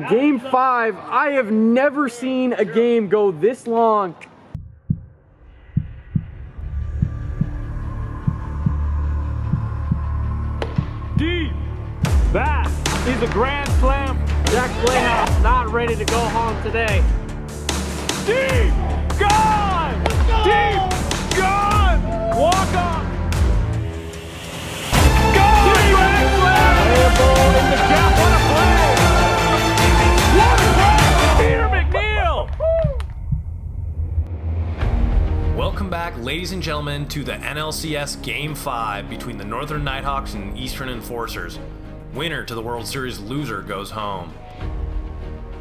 Game 5, I have never seen a game go this long. Deep. That is a grand slam. Jack Playhouse not ready to go home today. Deep. Gone. Deep. Gone. Walk on. Gone. Grand slam. Playable in the gap. What a play. What a play. Peter McNeil. Welcome back, ladies and gentlemen, to the NLCS Game 5 between the Northern Nighthawks and Eastern Enforcers. Winner to the World Series, loser goes home.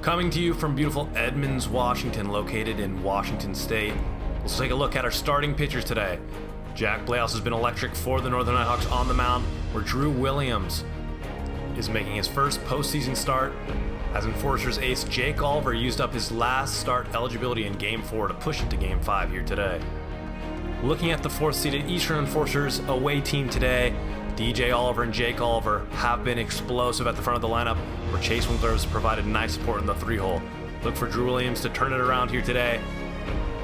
Coming to you from beautiful Edmonds, Washington, located in Washington State, let's take a look at our starting pitchers today. Jack Playhouse has been electric for the Northern Nighthawks on the mound, where Drew Williams is making his first postseason start, as Enforcers ace Jake Oliver used up his last start eligibility in Game 4 to push it to Game 5 here today. Looking at the 4th-seeded Eastern Enforcers away team today, DJ Oliver and Jake Oliver have been explosive at the front of the lineup, where Chase Winkler has provided nice support in the 3-hole. Look for Drew Williams to turn it around here today.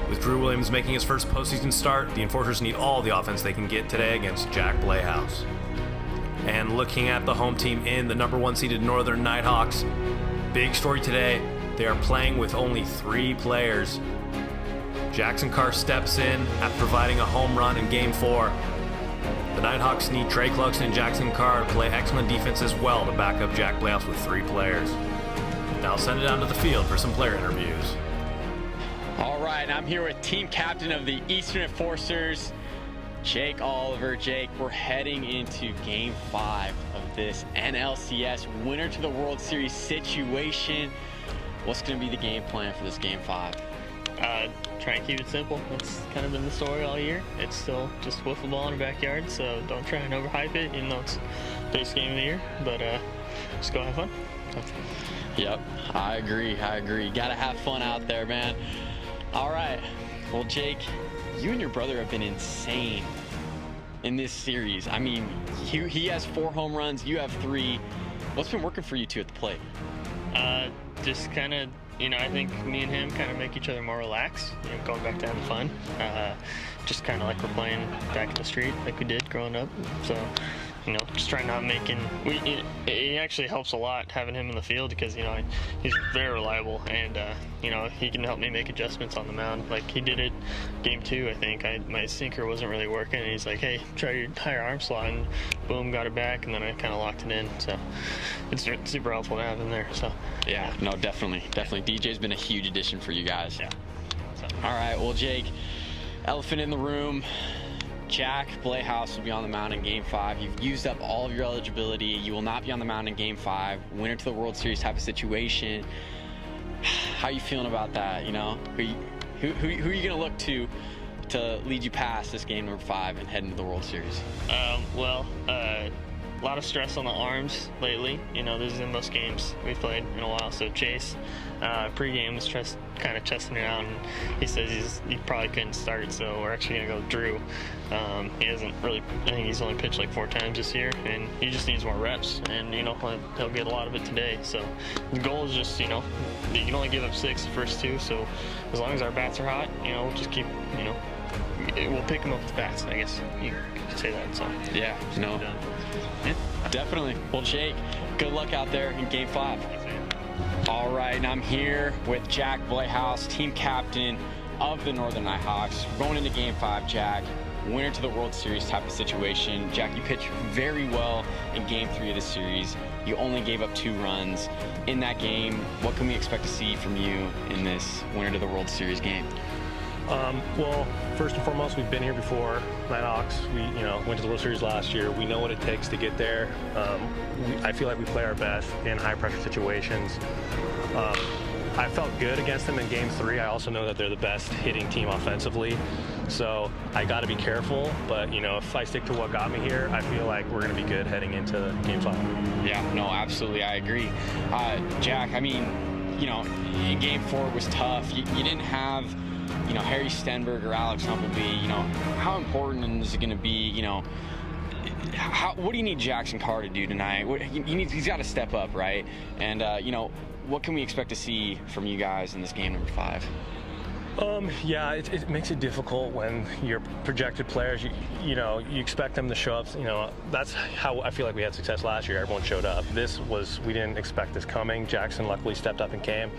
With Drew Williams making his first postseason start, the Enforcers need all the offense they can get today against Jack Playhouse. And looking at the home team in the number 1-seeded Northern Nighthawks, big story today, they are playing with only 3 players. Jackson Carr steps in after providing a home run in Game 4. The Nighthawks need Trey Cluxton and Jackson Carr to play excellent defense as well to back up Jack Playhouse with 3 players. Now I'll send it down to the field for some player interviews. All right, I'm here with team captain of the Eastern Enforcers, Jake Oliver. Jake, we're heading into Game 5 of this NLCS winner to the World Series situation. What's going to be the game plan for this Game 5? Try and keep it simple. That's kind of been the story all year. It's still just wiffle ball in the backyard, so don't try and overhype it, even though it's the biggest game of the year. But just go have fun. Yep, I agree. Gotta have fun out there, man. All right, well, Jake, you and your brother have been insane in this series. I mean, he has 4 home runs, you have 3. What's been working for you two at the plate? Just kind of, I think me and him kind of make each other more relaxed, going back to having fun. Just kind of like we're playing back in the street like we did growing up. So, just trying not making, it actually helps a lot having him in the field because, he's very reliable and, he can help me make adjustments on the mound. Like he did it Game 2, I think. My sinker wasn't really working and he's like, hey, try your higher arm slot, and boom, got it back, and then I kind of locked it in. So it's super helpful to have him there. So yeah, no, definitely. DJ's been a huge addition for you guys. Yeah. So. All right, well, Jake, elephant in the room. Jack Playhouse will be on the mound in Game 5. You've used up all of your eligibility. You will not be on the mound in Game 5. Winner to the World Series type of situation. How are you feeling about that? Who are you going to look to lead you past this game number 5 and head into the World Series? A lot of stress on the arms lately. This is in most games we've played in a while. So Chase, pre-game was kind of chesting it out, and he says he probably couldn't start. So we're actually gonna go Drew. He hasn't really. I think he's only pitched like 4 times this year, and he just needs more reps. And he'll get a lot of it today. So the goal is just you can only give up 6 the first 2. So as long as our bats are hot, we'll just keep we'll pick them up with bats. I guess you could say that. So yeah, no. Yeah, definitely. Well, Jake, good luck out there in Game 5. All right, and I'm here with Jack Playhouse, team captain of the Northern Nighthawks. We're going into Game 5, Jack. Winner to the World Series type of situation. Jack, you pitched very well in Game 3 of the series. You only gave up 2 runs. In that game, what can we expect to see from you in this winner to the World Series game? Well, first and foremost, we've been here before. Nighthawks, we went to the World Series last year. We know what it takes to get there. I feel like we play our best in high-pressure situations. I felt good against them in Game 3. I also know that they're the best hitting team offensively. So I got to be careful. But, if I stick to what got me here, I feel like we're going to be good heading into Game 5. Yeah, no, absolutely. I agree. Jack, I mean, in Game 4 it was tough. You didn't have Harry Stenberg or Alex Humbleby. How important is it going to be, what do you need Jackson Carr to do tonight? He's got to step up, right? And you know, what can we expect to see from you guys in this game number 5? Yeah, it makes it difficult when your projected players, you know, you expect them to show up. You know, that's how I feel like we had success last year. Everyone showed up. We didn't expect this coming. Jackson luckily stepped up and came.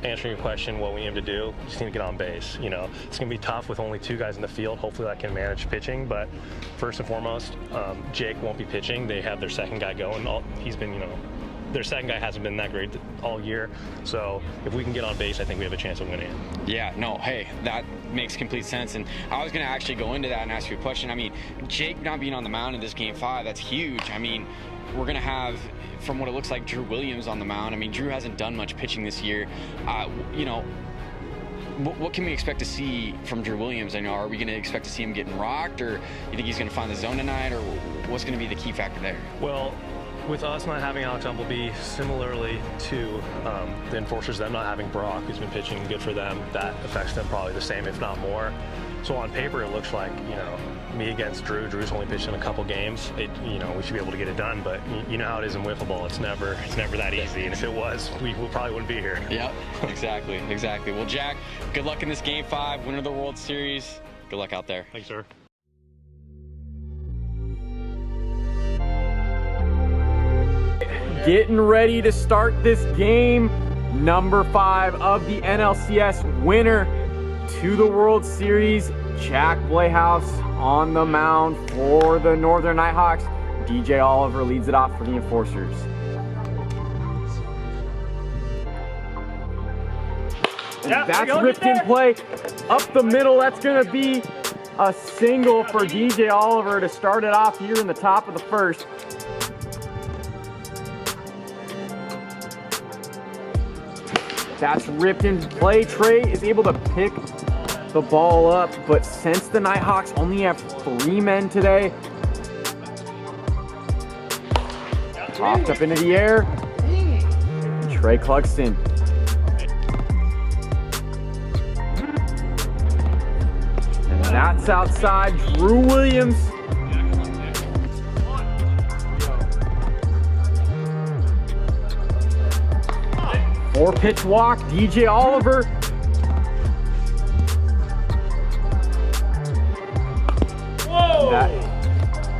Answering your question, what we aim to do, just need to get on base. You know, it's going to be tough with only 2 guys in the field. Hopefully I can manage pitching, but first and foremost, Jake won't be pitching. They have their second guy going. He's been, you know, their second guy hasn't been that great all year. So if we can get on base, I think we have a chance of winning. Yeah, no, hey, that makes complete sense. And I was going to actually go into that and ask you a question. I mean, Jake not being on the mound in this game 5, that's huge. I mean, we're going to have, from what it looks like, Drew Williams on the mound. I mean, Drew hasn't done much pitching this year. You know, what can we expect to see from Drew Williams? I know, are we going to expect to see him getting rocked, or you think he's going to find the zone tonight, or what's going to be the key factor there? Well, with us not having Alex Umpleby, similarly to the Enforcers, them not having Brock, who's been pitching good for them, that affects them probably the same, if not more. So on paper, it looks like, you know, me against Drew. Drew's only pitched in a couple games. You know, we should be able to get it done, but you know how it is in wiffle ball. It's never that easy. And if it was, we probably wouldn't be here. Yep, exactly. Well, Jack, good luck in this game 5, winner of the World Series. Good luck out there. Thanks, sir. Getting ready to start this game, number 5 of the NLCS, winner to the World Series, Jack Playhouse on the mound for the Northern Nighthawks. DJ Oliver leads it off for the Enforcers. And that's ripped in play up the middle. That's going to be a single for DJ Oliver to start it off here in the top of the first. That's ripped in play. Trey is able to pick the ball up, but since the Nighthawks only have 3 men today, popped up into the air. Trey Clugston. And that's outside. Drew Williams. Four-pitch walk, DJ Oliver. Whoa!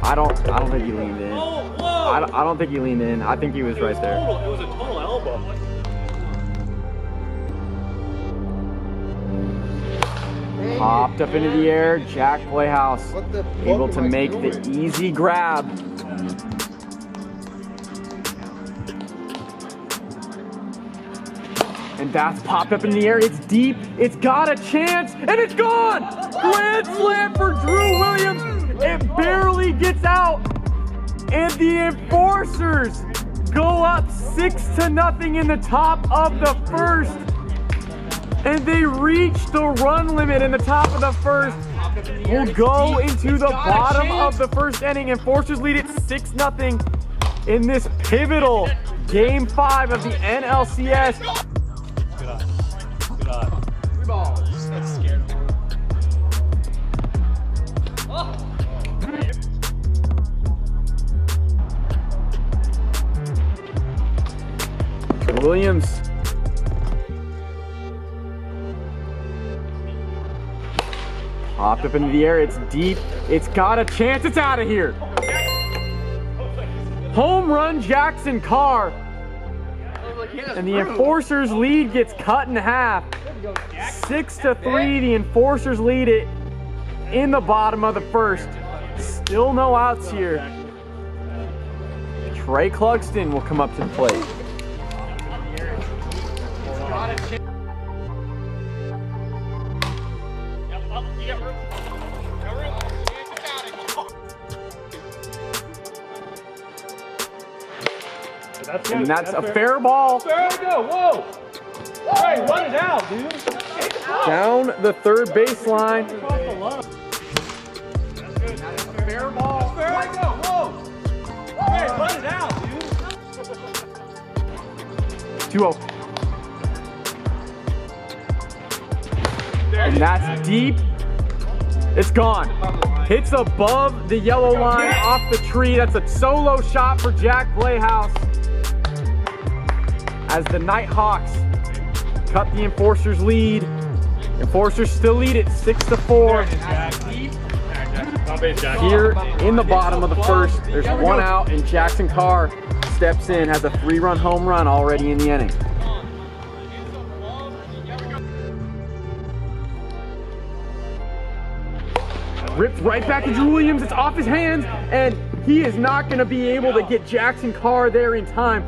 I don't think he leaned in. I don't think he leaned in. I think he was right there. It was a total elbow. Popped up into the air. Jack Playhouse able to make the easy grab. And that's popped up in the air. It's deep. It's got a chance, and it's gone! Grand slam for Drew Williams. It barely gets out, and the Enforcers go up 6-0 in the top of the first, and they reach the run limit in the top of the first. We'll go into the bottom of the first inning. Enforcers lead it 6-0 in this pivotal Game 5 of the NLCS. Williams. Popped up into the air. It's deep. It's got a chance. It's out of here. Home run, Jackson Carr. And the Enforcers lead gets cut in half. 6-3. The Enforcers lead it in the bottom of the first. Still no outs here. Trey Clugston will come up to the plate. And that's a fair ball. There we go. Whoa! Hey, run it out, dude. Down the third baseline. Fair ball. There we go. Whoa! Hey, run it out, dude. 2-0. And that's deep. It's gone. Hits above the yellow line off the tree. That's a solo shot for Jack Playhouse. As the Nighthawks cut the Enforcers lead. Enforcers still lead it 6-4. Here in the bottom of the first, there's one out, and Jackson Carr steps in, has a 3-run home run already in the inning. Ripped right back to Drew Williams. It's off his hands, and he is not going to be able to get Jackson Carr there in time.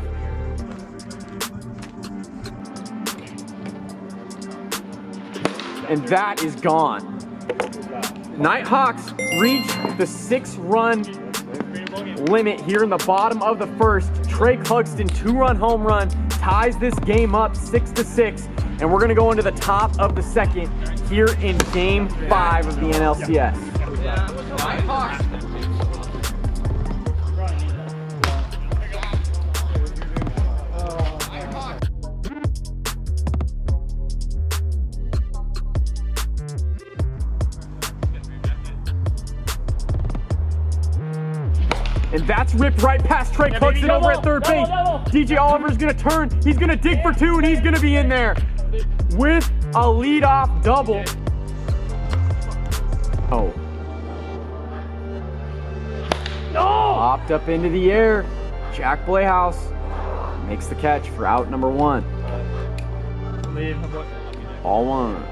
And that is gone. Nighthawks reach the 6-run limit here in the bottom of the first. Trey Clugston 2-run home run ties this game up 6-6, and we're gonna go into the top of the second here in Game 5 of the NLCS. Nighthawks. And that's ripped right past Trey Clugston over at third base. DJ Oliver's gonna turn, he's gonna dig for 2, and he's gonna be in there with a leadoff double. Oh. No! Popped up into the air. Jack Playhouse makes the catch for out number 1. All 1.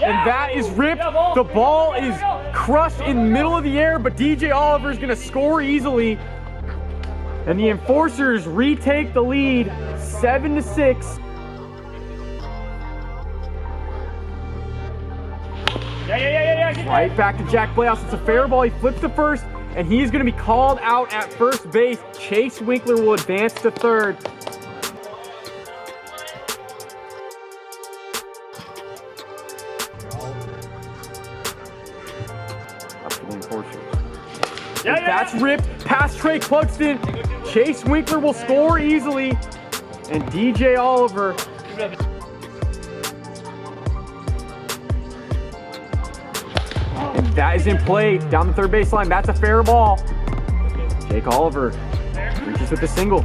And that is ripped. The ball is crushed in the middle of the air, but DJ Oliver is going to score easily. And the Enforcers retake the lead 7-6. Right back to Jack Playhouse. It's a fair ball. He flips to first, and he's going to be called out at first base. Chase Winkler will advance to third. That's ripped past Trey Clugston. Chase Winkler will score easily, and DJ Oliver. And that is in play down the third baseline. That's a fair ball. Jake Oliver reaches with the single.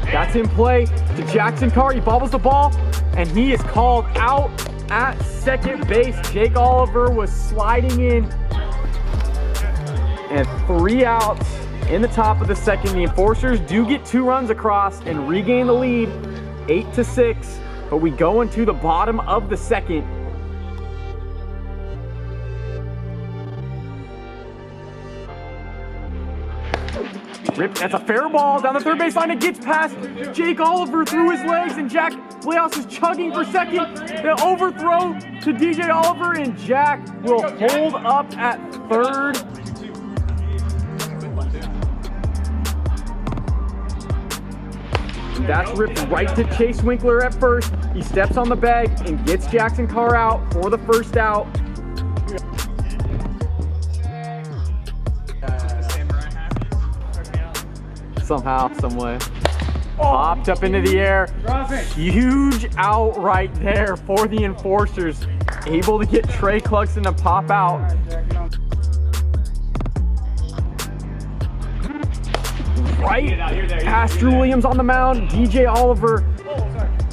That's in play to Jackson Carr. He bobbles the ball, and he is called out at second base. Jake Oliver was sliding in, and 3 outs in the top of the second. The Enforcers do get 2 runs across and regain the lead 8-6, but we go into the bottom of the second. Ripped, that's a fair ball down the third baseline. It gets past Jake Oliver through his legs, and Jack Playhouse is chugging for second. The overthrow to DJ Oliver, and Jack will hold up at third. That's ripped right to Chase Winkler at first. He steps on the bag and gets Jackson Carr out for the first out. Somehow, some way. Popped up into the air. Huge out right there for the Enforcers. Able to get Trey Clugston to pop out. Right past Drew Williams on the mound. DJ Oliver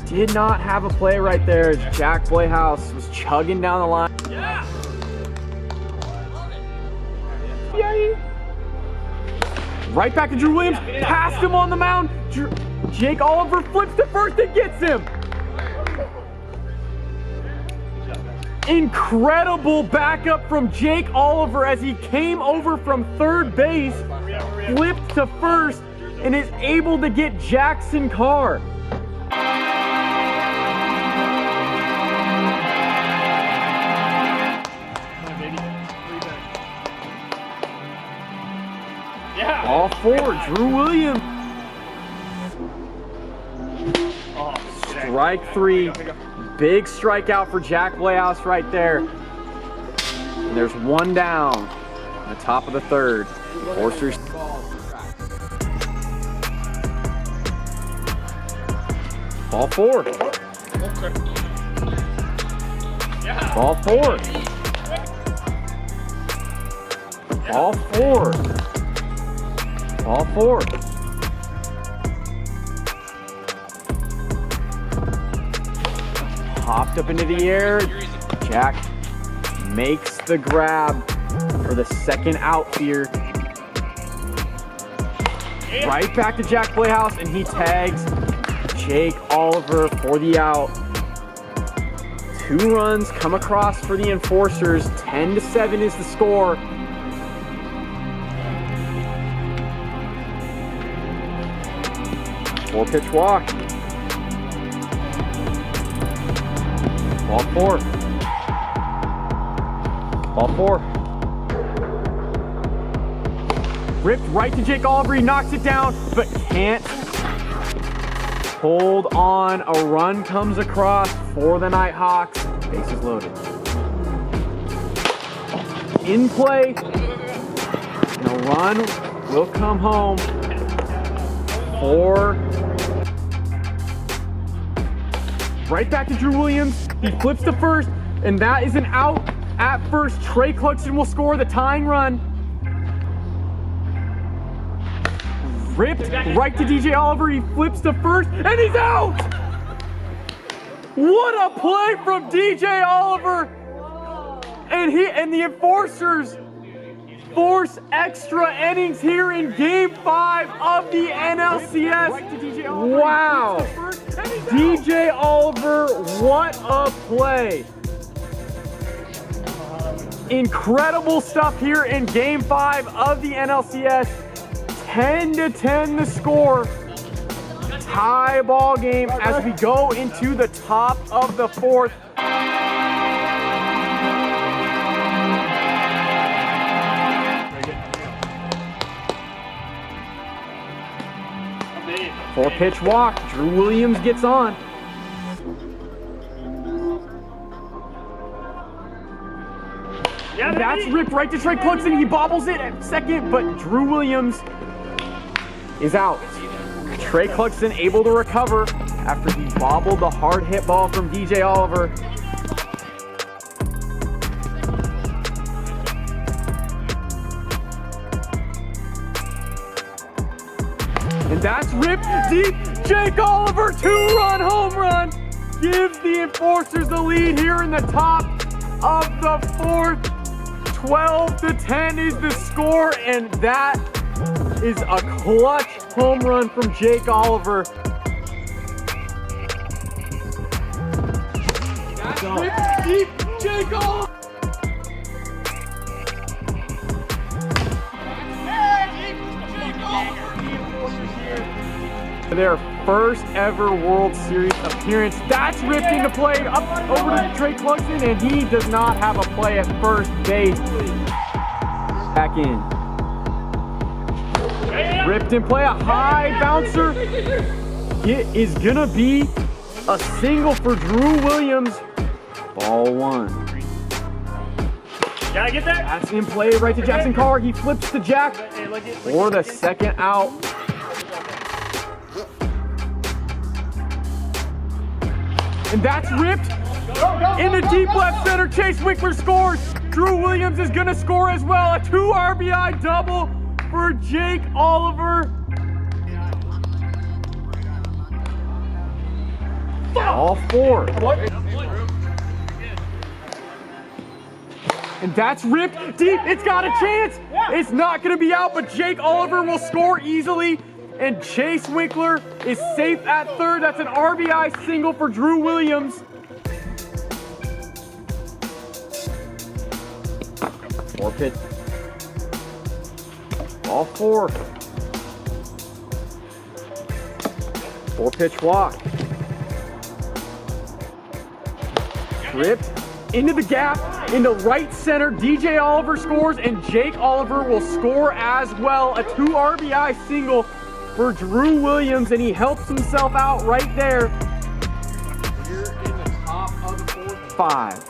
did not have a play right there as Jack Playhouse was chugging down the line. Yay! Right back to Drew Williams, past him on the mound. Jake Oliver flips to first and gets him. Incredible backup from Jake Oliver as he came over from third base, flipped to first, and is able to get Jackson Carr. All 4, Drew Williams. Strike 3. Big strikeout for Jack Playhouse right there. And there's 1 down on the top of the third. Enforcers. Ball 4. Ball 4. Ball 4. Ball 4. Popped up into the air. Jack makes the grab for the second out here. Right back to Jack Playhouse, and he tags Jake Oliver for the out. 2 runs come across for the Enforcers. 10-7 is the score. Four-pitch walk. Ball 4. Ball 4. Ripped right to Jake Oliver. He knocks it down, but can't hold on. A run comes across for the Nighthawks. Bases loaded. In play. And a run will come home for. Right back to Drew Williams. He flips to first, and that is an out at first. Trey Cluxton will score the tying run. Ripped right to DJ Oliver. He flips to first, and he's out! What a play from DJ Oliver! And the Enforcers force extra innings here in Game 5 of the NLCS. Wow! DJ Oliver, what a play! Incredible stuff here in Game 5 of the NLCS. 10-10 the score. Tie ball game as we go into the top of the 4th. Four-pitch walk. Drew Williams gets on. And that's ripped right to Trey Cluxton. He bobbles it at second, but Drew Williams is out. Trey Cluxton able to recover after he bobbled the hard hit ball from DJ Oliver. And that's ripped deep. Jake Oliver, 2-run home run, gives the Enforcers the lead here in the top of the 4th. 12-10 is the score, and that is a clutch home run from Jake Oliver. That's ripped deep. Jake Oliver. Their first ever World Series appearance. That's ripped into play up over to Trey Cluxton, and he does not have a play at first base. Back in. Ripped in play, a high bouncer. It is gonna be a single for Drew Williams. Ball 1. Gotta get that. That's in play right to Jackson Carr. He flips to Jack for the second out. And that's ripped in the deep left center. Chase Winkler scores. Drew Williams is gonna score as well. A 2 RBI double for Jake Oliver. All 4. And that's ripped deep. It's got a chance. It's not gonna be out, but Jake Oliver will score easily. And Chase Winkler is safe at third. That's an RBI single for Drew Williams. 4-pitch. Ball 4. 4-pitch walk. Ripped into the gap, into right center. DJ Oliver scores, and Jake Oliver will score as well. A 2 RBI single for Drew Williams, and he helps himself out right there. You're in the top of the 4th. 5.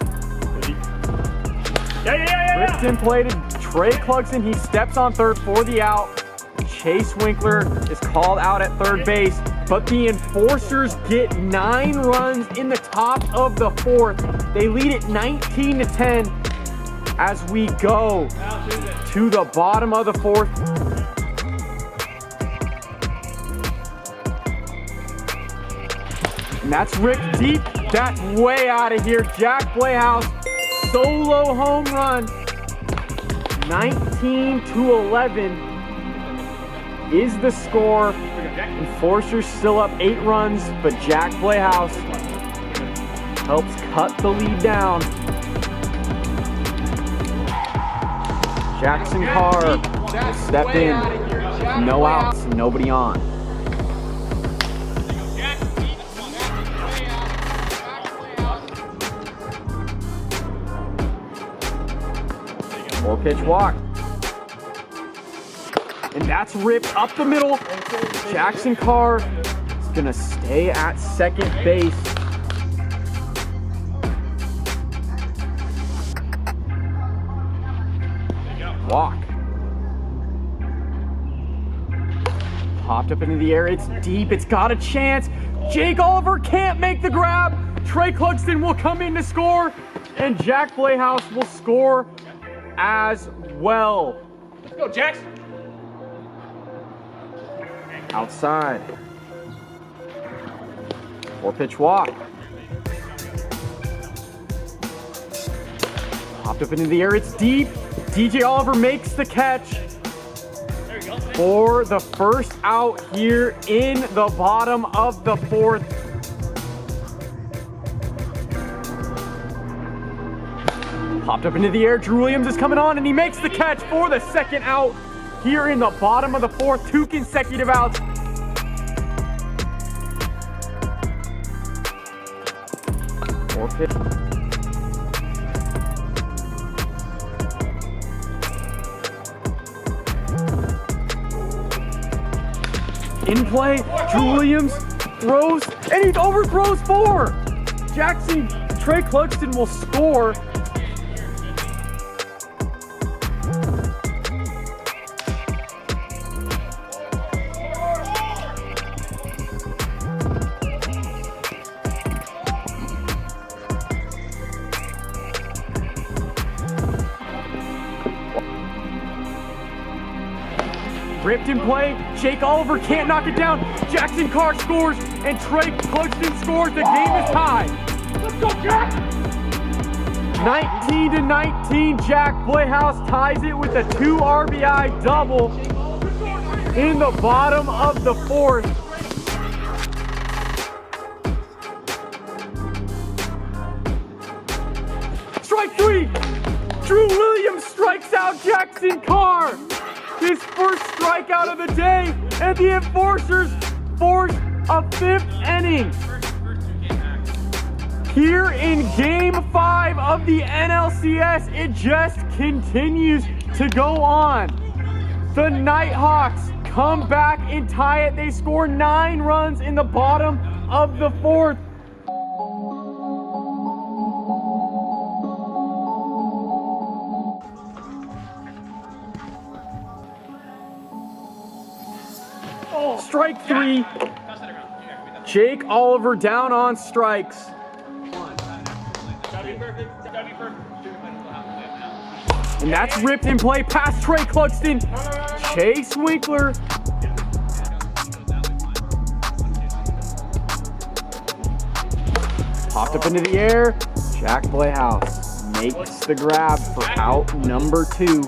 Ripped in play to Trey Cluxton. He steps on third for the out. Chase Winkler is called out at third base. but the Enforcers get 9 runs in the top of the 4th. They lead it 19-10 as we go to the bottom of the 4th. And that's ripped deep. That's way out of here. Jack Playhouse, solo home run. 19-11 is the score. Enforcers still up 8 runs, but Jack Playhouse helps cut the lead down. Jackson Carr will step in. No outs, nobody on. Four pitch walk. And that's ripped up the middle. Jackson Carr is gonna stay at second base. Walk. Popped up into the air, it's deep, it's got a chance. Jake Oliver can't make the grab. Trey Clugston will come in to score, and Jack Playhouse will score as well. Let's go, Jackson. Outside. 4-pitch walk. Popped up into the air, it's deep. DJ Oliver makes the catch for the first out here in the bottom of the 4th. Popped up into the air, Drew Williams is coming on and he makes the catch for the second out here in the bottom of the 4th. 2 consecutive outs. Four pitch. In play, Drew Williams throws, and he overthrows 4. Trey Clugston will score. Ripped in play, Jake Oliver can't knock it down. Jackson Carr scores, and Trey Clugston scores. The game is tied. Let's go, Jack. 19-19, Jack Playhouse ties it with a 2 RBI double in the bottom of the 4th. Strike 3, Drew Williams strikes out Jackson Carr. His first strikeout of the day, and the Enforcers force a 5th inning. Here in Game 5 of the NLCS, it just continues to go on. The Nighthawks come back and tie it. They score 9 runs in the bottom of the 4th. Strike 3. Jake Oliver down on strikes. And that's ripped in play past Trey Clugston. Chase Winkler. Popped up into the air. Jack Playhouse makes the grab for out number 2.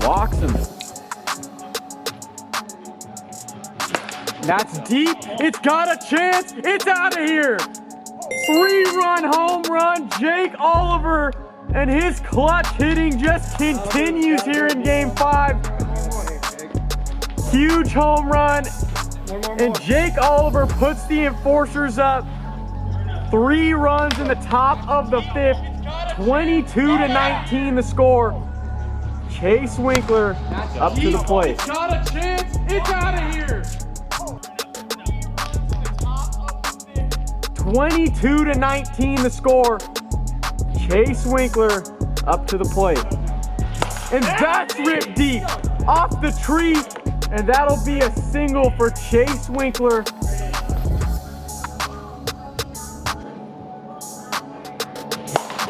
Walks him. That's deep. It's got a chance. It's out of here. 3-run home run. Jake Oliver and his clutch hitting just continues here in Game 5. Huge home run. And Jake Oliver puts the Enforcers up 3 runs in the top of the 5th. 22-19 the score. Chase Winkler up to the plate. It's got a chance. It's out of here. 22-19 the score. Chase Winkler up to the plate. And that's ripped deep off the tree. And that'll be a single for Chase Winkler.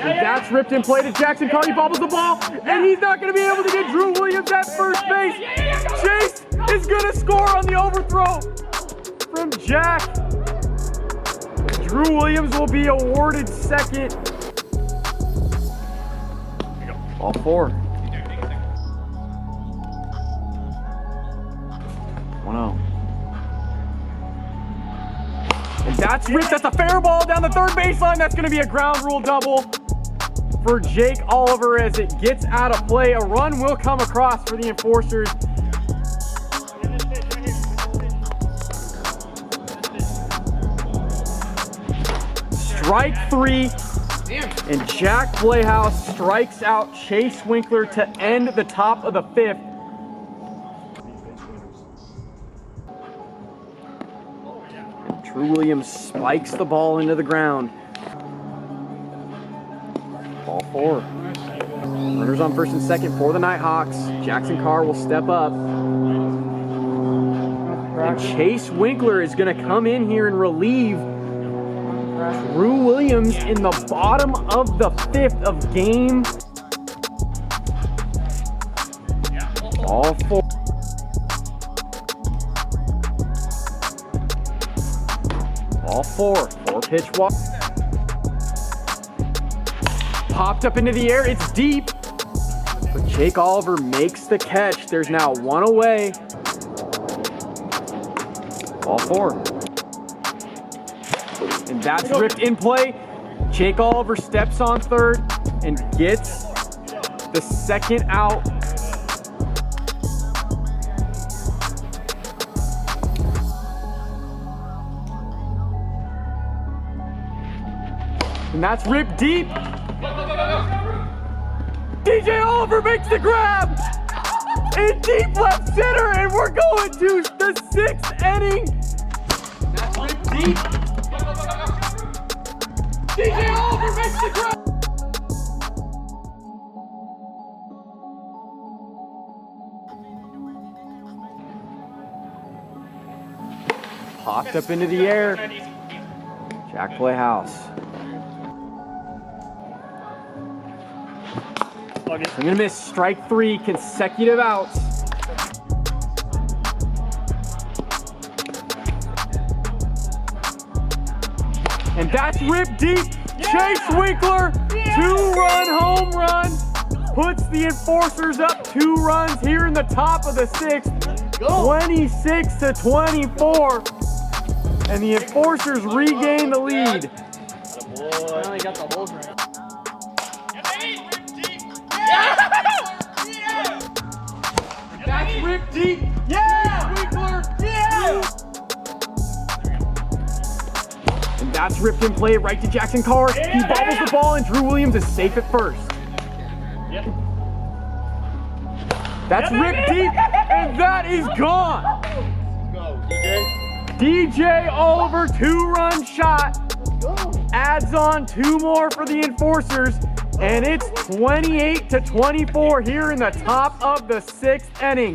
And that's ripped in play to Jackson Carr. He bobbles the ball, and he's not going to be able to get Drew Williams at first base. Chase is going to score on the overthrow from Jack. Drew Williams will be awarded second. Ball 4. 1-0. And that's ripped. That's a fair ball down the third baseline. That's going to be a ground rule double for Jake Oliver as it gets out of play. A run will come across for the Enforcers. Strike 3, and Jack Playhouse strikes out Chase Winkler to end the top of the 5th. And Drew Williams spikes the ball into the ground. Ball 4. Runners on first and second for the Nighthawks. Jackson Carr will step up. And Chase Winkler is going to come in here and relieve Drew Williams in the bottom of the 5th of game. Ball 4. Ball 4. 4-pitch walk. Popped up into the air. It's deep. But Jake Oliver makes the catch. There's now 1 away. Ball 4. And that's ripped in play. Jake Oliver steps on third and gets the second out. And that's ripped deep. DJ Oliver makes the grab in deep left center, and we're going to the 6th inning. That's ripped deep. DJ Oliver makes the grab. Popped up into the air. Jack Playhouse. I'm gonna miss. Strike 3, consecutive outs. And that's ripped deep. Chase Winkler, 2-run home run, puts the Enforcers up 2 runs here in the top of the 6th, 26-24. And the Enforcers regain the lead. Finally got the holes right. That's ripped deep. Yeah! Winkler. Yeah! And that's ripped in play right to Jackson Carr. He bobbles the ball, and Drew Williams is safe at first. That's ripped deep, and that is gone. Go, DJ. DJ Oliver, 2-run shot. Adds on 2 more for the Enforcers. And it's 28-24 here in the top of the 6th inning.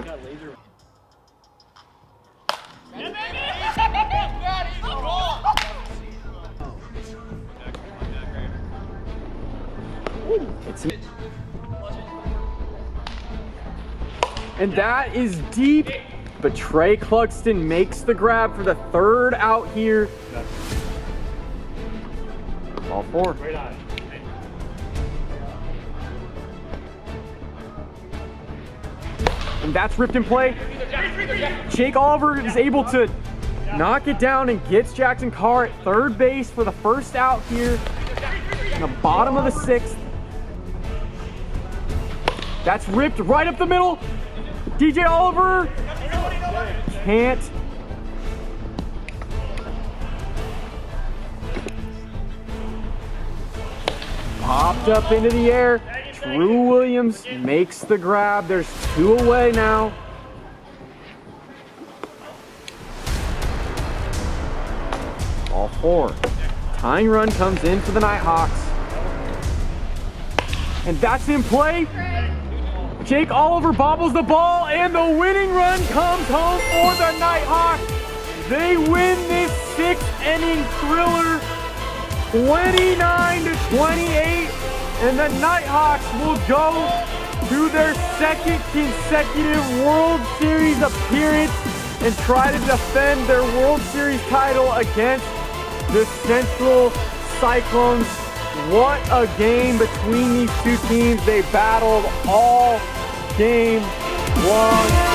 And that is deep, but Trey Clugston makes the grab for the 3rd out here. Ball 4. And that's ripped in play. Jake Oliver is able to knock it down and gets Jackson Carr at 3rd base for the 1st out here in the bottom of the 6th. That's ripped right up the middle. DJ Oliver can't. Popped up into the air. Drew Williams makes the grab. There's 2 away now. Ball 4. Tying run comes in for the Nighthawks. And that's in play. Jake Oliver bobbles the ball, and the winning run comes home for the Nighthawks. They win this 6th-inning thriller, 29-28, and the Nighthawks will go to their 2nd consecutive World Series appearance and try to defend their World Series title against the Central Cyclones. What a game between these two teams. They battled all game long.